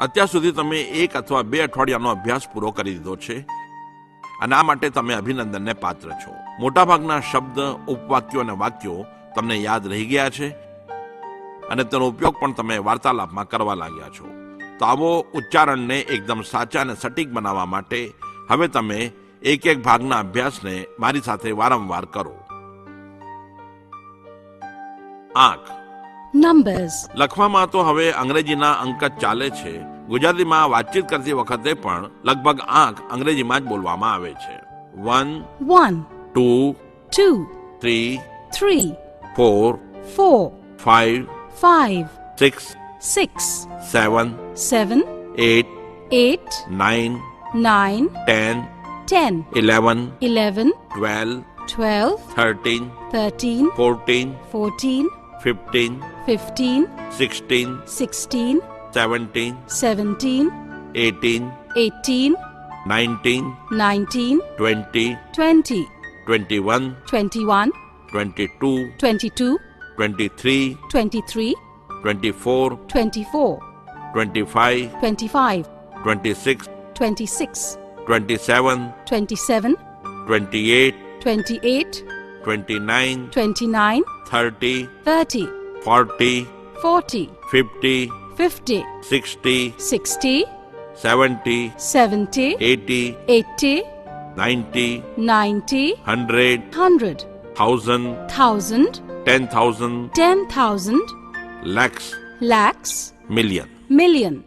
અત્યાર સુધી તમે 1 અથવા 2 અઠવાડિયાનો અભ્યાસ પૂરો કરી દીધો છે અને આ માટે તમે અભિનંદનને પાત્ર છો. મોટાભાગના શબ્દ, ઉપવાક્યો અને વાક્યો તમને યાદ રહી ગયા છે અને તેનો ઉપયોગ પણ તમે વાર્તાલાપમાં કરવા લાગ્યા છો. તો આવો ઉચ્ચારણને એકદમ સાચા અને સટીક બનાવવા માટે હવે તમે એક ભાગના અભ્યાસને મારી સાથે વારંવાર કરો. આંખ. Numbers. લખવામાં તો હવે અંગ્રેજીના અંક જ ચાલે છે. ગુજરાતીમાં વાતચીત કરતી વખતે પણ લગભગ આંખ અંગ્રેજીમાં જ બોલવામાં આવે છે. 1, 1, 2, 2, 3, 3, 4, 4, 5, 5, 6, 6, 7, 7, 8, 8, 9, 9, 10, 10, 11, 11, 12, 12, 13, 13, 14, 14, 15, 15, 16, 16, 17, 17, 18, 18, 19, 19, 20, 20, 21, 21, 22, 22, 23, 23, 24, 24, 25, 25, 26, 26, 27, 27, 28, 28, 29, 29, 30, 30, 40, 40, 50, 50, 60, 60, 70, 70, 80, 80, 90, 90, 100, 100, 1000, 1000, 10,000, 10,000, lakhs, lakhs, million. million.